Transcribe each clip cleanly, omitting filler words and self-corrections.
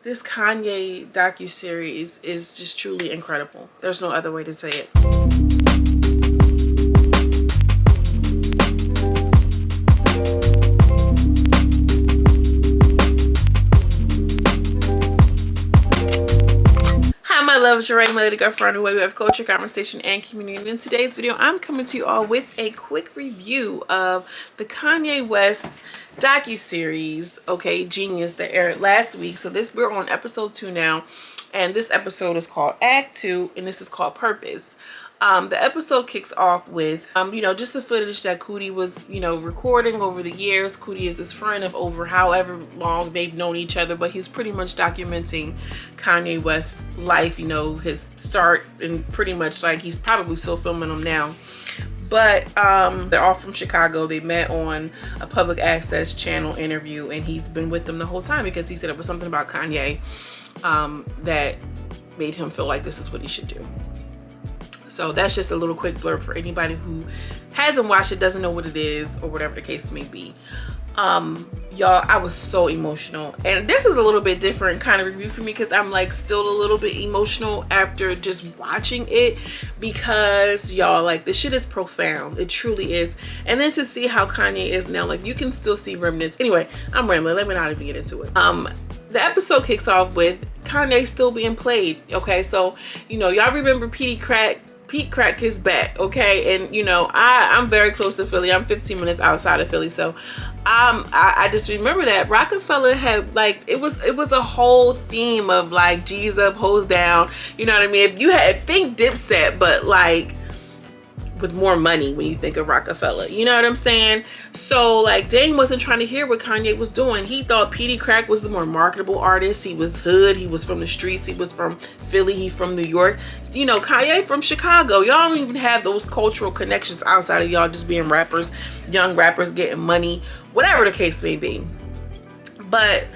This Kanye docu-series is just truly incredible. There's no other way to say it. Hi my love, it's your my lady girlfriend, where we have culture, conversation, and community. In today's video, I'm coming to you all with a quick review of the Kanye West docu-series, okay, Jeen Yuhs, that aired last week. So we're on episode 2 now, and this episode is called Act 2, and this is called Purpose. The episode kicks off with, just the footage that Cootie was, recording over the years. Cootie is his friend of over however long they've known each other, but he's pretty much documenting Kanye West's life, his start, and pretty much like he's probably still filming them now. But they're all from Chicago. They met on a public access channel interview, and he's been with them the whole time because he said it was something about Kanye that made him feel like this is what he should do. So that's just a little quick blurb for anybody who hasn't watched it, doesn't know what it is, or whatever the case may be. Y'all, I was so emotional, and this is a little bit different kind of review for me because I'm like still a little bit emotional after just watching it, because y'all, like, this shit is profound. It truly is. And then to see how Kanye is now, like, you can still see remnants. Anyway, I'm rambling. Let me not even get into it. The episode kicks off with Kanye still being played. Okay, so y'all remember Pete Crack is back, okay? And I'm very close to Philly. I'm 15 minutes outside of Philly, so I just remember that Rockefeller had, like, it was a whole theme of like G's up, hoes down, you know what I mean? If you had, think Dipset, but like with more money when you think of Rockefeller, you know what I'm saying? So like Dame wasn't trying to hear what Kanye was doing. He thought Petey Crack was the more marketable artist. He was hood, he was from the streets, he was from Philly, he from New York. Kanye from Chicago. Y'all don't even have those cultural connections outside of y'all just being rappers, young rappers getting money, whatever the case may be. But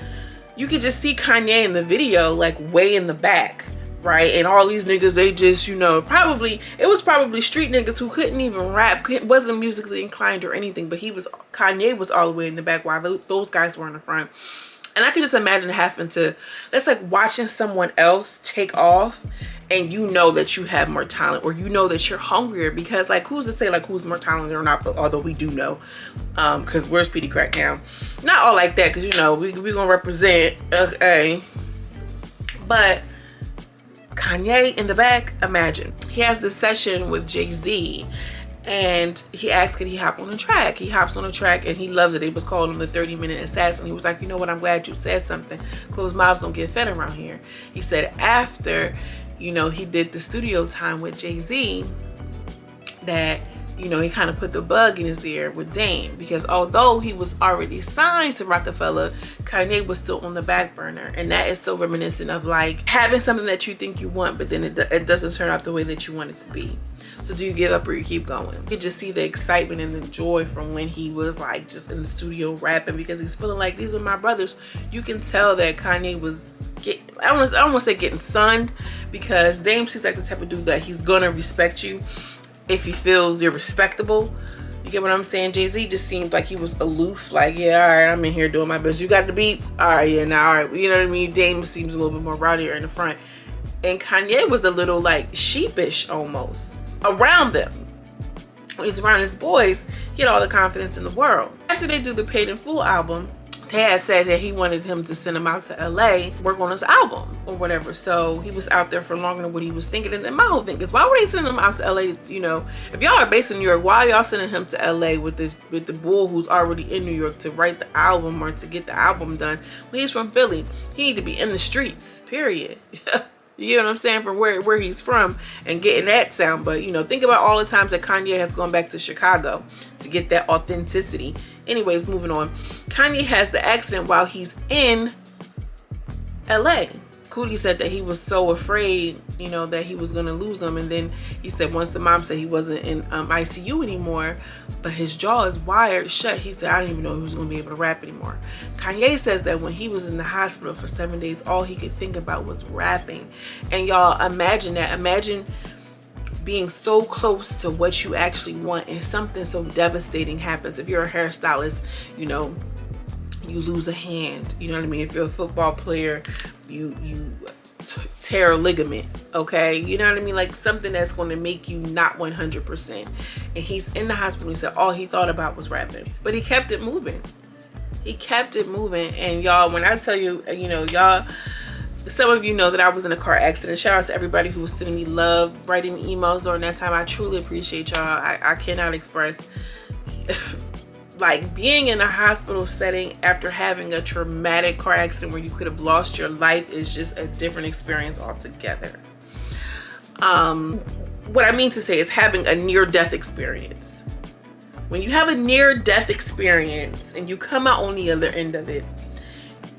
you could just see Kanye in the video like way in the back, right? And all these niggas, they just, it was probably street niggas who couldn't even rap, wasn't musically inclined or anything, but Kanye was all the way in the back while those guys were in the front. And I could just imagine having to, that's like watching someone else take off, and that you have more talent, or that you're hungrier, because like, who's to say like who's more talented or not, but although we do know, because where's Petey Crack now? Not all like that, because we gonna represent, okay, but Kanye in the back, imagine. He has this session with Jay-Z, and he asked, could he hop on the track? He hops on the track, and he loves it. It was called him the 30-minute assassin. He was like, you know what, I'm glad you said something. Closed mouths don't get fed around here. He said after, he did the studio time with Jay-Z, that he kind of put the bug in his ear with Dame, because although he was already signed to Rockefeller, Kanye was still on the back burner. And that is so reminiscent of like having something that you think you want, but then it doesn't turn out the way that you want it to be. So do you give up or you keep going? You could just see the excitement and the joy from when he was like just in the studio rapping, because he's feeling like these are my brothers. You can tell that Kanye was I don't want to say getting sunned, because Dame seems like the type of dude that he's gonna respect you if he feels you're respectable. You get what I'm saying? Jay-Z just seemed like he was aloof, like, yeah, all right, I'm in here doing my best. You got the beats? All right, yeah, now, all right. You know what I mean? Dame seems a little bit more rowdier in the front. And Kanye was a little, like, sheepish almost around them. When he's around his boys, he had all the confidence in the world. After they do the Paid in Full album, Dad said that he wanted him to send him out to LA, work on his album or whatever. So he was out there for longer than what he was thinking. And then my whole thing is, why would they send him out to LA? If y'all are based in New York, why are y'all sending him to LA with the bull who's already in New York to write the album or to get the album done? When he's from Philly, he need to be in the streets, period. You know what I'm saying? From where he's from and getting that sound. But think about all the times that Kanye has gone back to Chicago to get that authenticity. Anyways, moving on. Kanye has the accident while he's in LA. Cootie said that he was so afraid, that he was gonna lose him. And then he said once the mom said he wasn't in ICU anymore, but his jaw is wired shut, he said, I didn't even know he was gonna be able to rap anymore. Kanye says that when he was in the hospital for 7 days, all he could think about was rapping. And y'all, imagine that. Imagine being so close to what you actually want and something so devastating happens. If you're a hairstylist, you lose a hand. You know what I mean? If you're a football player, you tear a ligament, okay? You know what I mean? Like something that's going to make you not 100%. And he's in the hospital. He said all he thought about was rapping, but he kept it moving. He kept it moving. And y'all, when I tell you, you know, y'all, some of you know that I was in a car accident. Shout out to everybody who was sending me love, writing me emails during that time. I truly appreciate y'all. I cannot express like being in a hospital setting after having a traumatic car accident where you could have lost your life is just a different experience altogether. What I mean to say is having a near-death experience. When you have a near-death experience and you come out on the other end of it,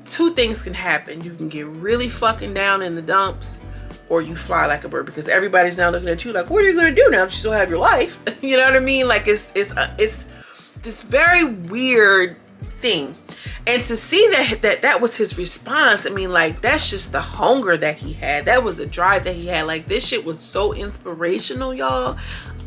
two things can happen. You can get really fucking down in the dumps, or you fly like a bird, because everybody's now looking at you like, what are you gonna do now if you still have your life? You know what I mean? Like it's this very weird thing. And to see that was his response, I mean, like, that's just the hunger that he had. That was the drive that he had. Like, this shit was so inspirational, y'all.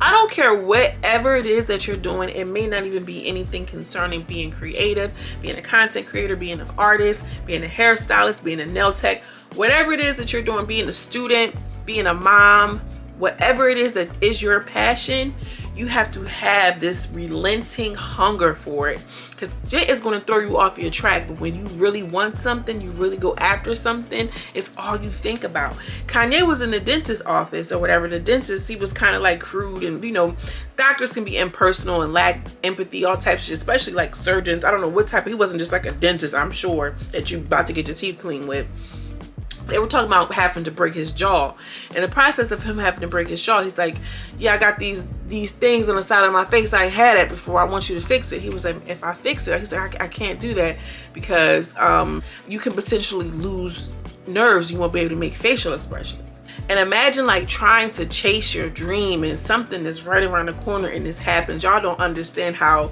I don't care whatever it is that you're doing. It may not even be anything concerning being creative, being a content creator, being an artist, being a hairstylist, being a nail tech, whatever it is that you're doing, being a student, being a mom, whatever it is that is your passion, you have to have this relenting hunger for it, because it is going to throw you off your track. But when you really want something, you really go after something, it's all you think about. Kanye was in the dentist's office or whatever. The dentist, he was kind of like crude, and you know, doctors can be impersonal and lack empathy, all types of shit, especially like surgeons. I don't know what type, he wasn't just like a dentist, I'm sure, that you about to get your teeth cleaned with. They were talking about having to break his jaw. In the process of him having to break his jaw, he's like, yeah, I got these things on the side of my face. I ain't had it before. I want you to fix it. He was like, if I fix it, he's like, I can't do that, because you can potentially lose nerves. You won't be able to make facial expressions. And imagine like trying to chase your dream and something that's right around the corner and this happens. Y'all don't understand how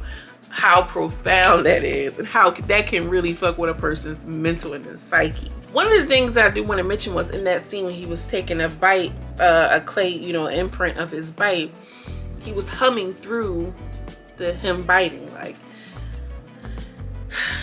profound that is, and how that can really fuck with a person's mental and their psyche. One of the things that I do want to mention was in that scene when he was taking a bite, a clay, you know, imprint of his bite, he was humming through him biting. Like,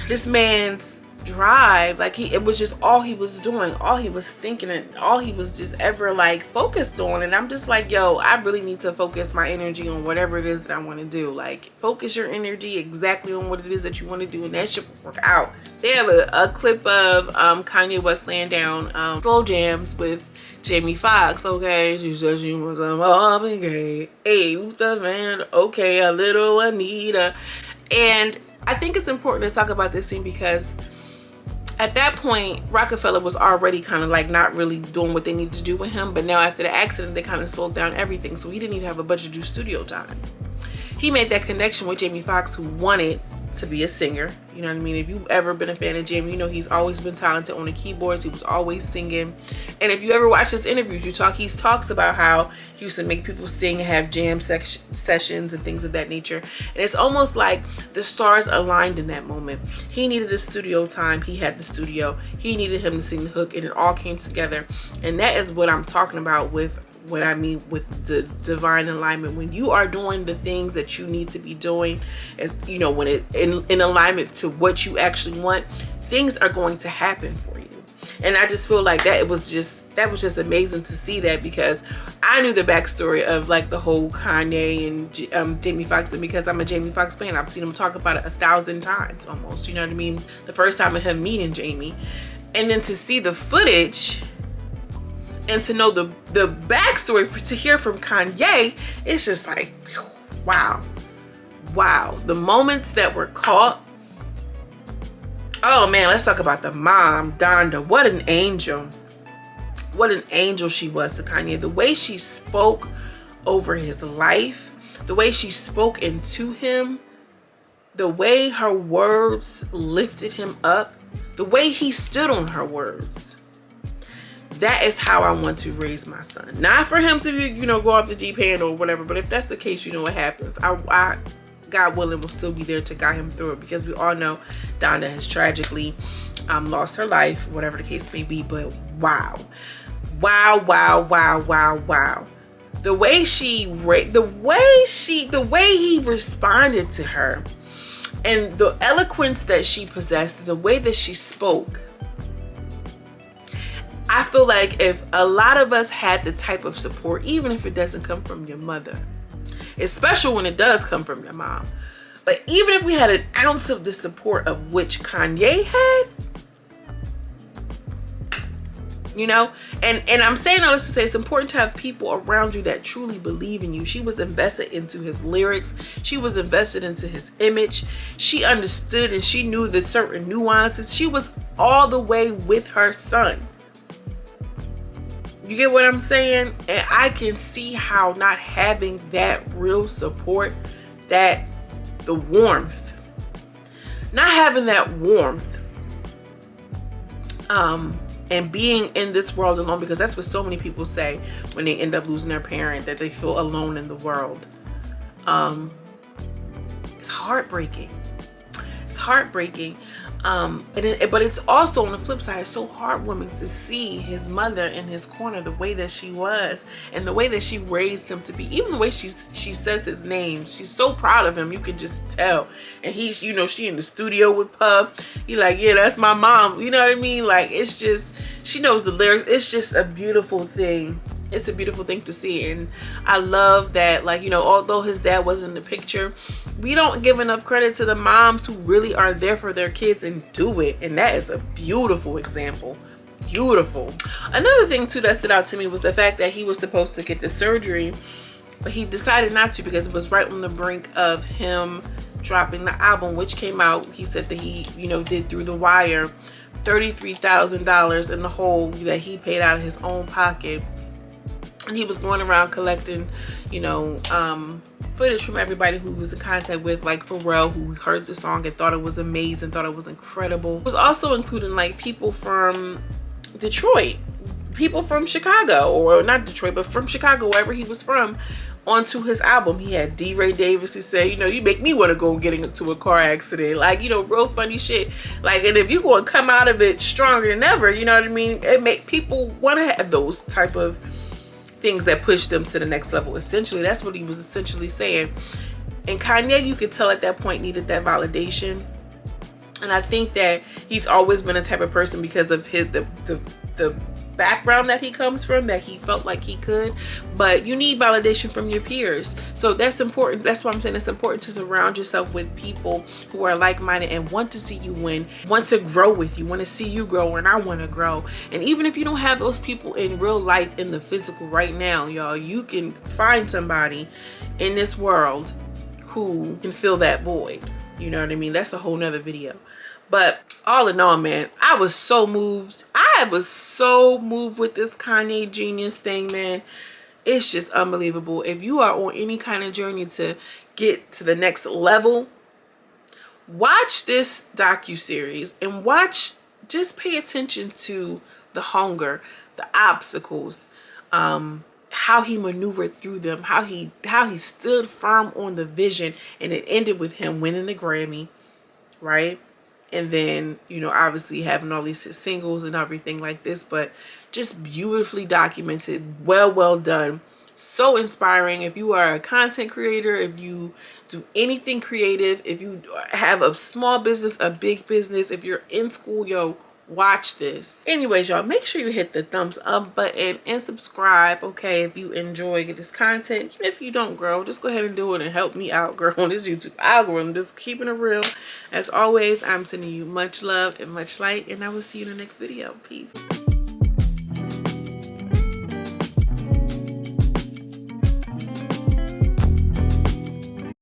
this man's drive, like it was just all he was doing, all he was thinking, and all he was just ever like focused on. And I'm just like, yo, I really need to focus my energy on whatever it is that I want to do. Like, focus your energy exactly on what it is that you want to do, and that should work out. They have a clip of Kanye West laying down slow jams with Jamie Foxx. Okay, she said she was a mom and gay. Hey, who's the man? Okay, a little Anita. And I think it's important to talk about this scene because at that point, Rockefeller was already kind of like not really doing what they needed to do with him. But now after the accident, they kind of slowed down everything. So he didn't even have a budget to do studio time. He made that connection with Jamie Foxx, who wanted to be a singer. You know what I mean? If you've ever been a fan of Jamie, you know he's always been talented on the keyboards. He was always singing. And if you ever watch his interviews, he talks about how he used to make people sing and have jam sessions and things of that nature. And it's almost like the stars aligned in that moment. He needed the studio time. He had the studio. He needed him to sing the hook, and it all came together. And that is what I'm talking about with what I mean with the divine alignment. When you are doing the things that you need to be doing, you know, when it in alignment to what you actually want, things are going to happen for you. And I just feel like that was just amazing to see that, because I knew the backstory of like the whole Kanye and Jamie Foxx, and because I'm a Jamie Foxx fan, I've seen him talk about it 1,000 times almost. You know what I mean? The first time of him meeting Jamie, and then to see the footage and to know the backstory, to hear from Kanye, it's just like, wow. The moments that were caught. Oh man, let's talk about the mom, Donda. What an angel. What an angel she was to Kanye. The way she spoke over his life, the way she spoke into him, the way her words lifted him up, the way he stood on her words. That is how I want to raise my son. Not for him to, you know, go off the deep end or whatever, but if that's the case, you know what happens. I God willing, will still be there to guide him through it, because we all know Donda has tragically lost her life, whatever the case may be. But wow. The way he responded to her, And the eloquence that she possessed, the way that she spoke, I feel like if a lot of us had the type of support, even if it doesn't come from your mother, it's special when it does come from your mom, but even if we had an ounce of the support of which Kanye had, you know, and I'm saying all this to say it's important to have people around you that truly believe in you. She was invested into his lyrics. She was invested into his image. She understood and she knew the certain nuances. She was all the way with her son. You get what I'm saying? And I can see how not having that real support, that the warmth, not having that warmth, and being in this world alone, because that's what so many people say when they end up losing their parent, that they feel alone in the world. It's heartbreaking. It's heartbreaking. But it's also on the flip side, it's so heartwarming to see his mother in his corner, the way that she was and the way that she raised him to be. Even the way she says his name, she's so proud of him, you can just tell. And he's, you know, she in the studio with Puff, he like, yeah, that's my mom, you know what I mean? Like, it's just, she knows the lyrics. It's just a beautiful thing. It's a beautiful thing to see. And I love that, like, you know, although his dad wasn't in the picture, we don't give enough credit to the moms who really are there for their kids and do it. And that is a beautiful example. Beautiful. Another thing too that stood out to me was the fact that he was supposed to get the surgery, but he decided not to because it was right on the brink of him dropping the album, which came out, he said that he, you know, did through the wire, $33,000 in the hole that he paid out of his own pocket. And he was going around collecting, you know, footage from everybody who was in contact with, like Pharrell, who heard the song and thought it was amazing, thought it was incredible. It was also including like people from Detroit, people from Chicago, or not Detroit, but from Chicago, wherever he was from, onto his album. He had D. Ray Davis who said, you know, you make me want to go get into a car accident. Like, you know, real funny shit. Like, and if you going to come out of it stronger than ever, you know what I mean? It make people want to have those type of things that push them to the next level. Essentially, that's what he was essentially saying. And Kanye, you could tell at that point, needed that validation. And I think that he's always been a type of person, because of his the background that he comes from, that he felt like he could. But you need validation from your peers, so that's important. That's why I'm saying it's important to surround yourself with people who are like-minded and want to see you win, want to grow with you, want to see you grow, and I want to grow. And even if you don't have those people in real life, in the physical right now, y'all, you can find somebody in this world who can fill that void. You know what I mean? That's a whole nother video. But all in all, man, I was so moved. I was so moved with this Kanye Genius thing, man. It's just unbelievable. If you are on any kind of journey to get to the next level, watch this docu-series and just pay attention to the hunger, the obstacles, how he maneuvered through them, how he stood firm on the vision, and it ended with him winning the Grammy, right? And then, you know, obviously having all these hit singles and everything like this, but just beautifully documented, well done. So inspiring. If you are a content creator, if you do anything creative, if you have a small business, a big business, if you're in school, yo, watch this. Anyways, y'all, make sure you hit the thumbs up button and subscribe, okay, if you enjoy this content. Even if you don't grow, just go ahead and do it and help me out grow on this YouTube algorithm. Just keeping it real. As always, I'm sending you much love and much light, and I will see you in the next video. Peace.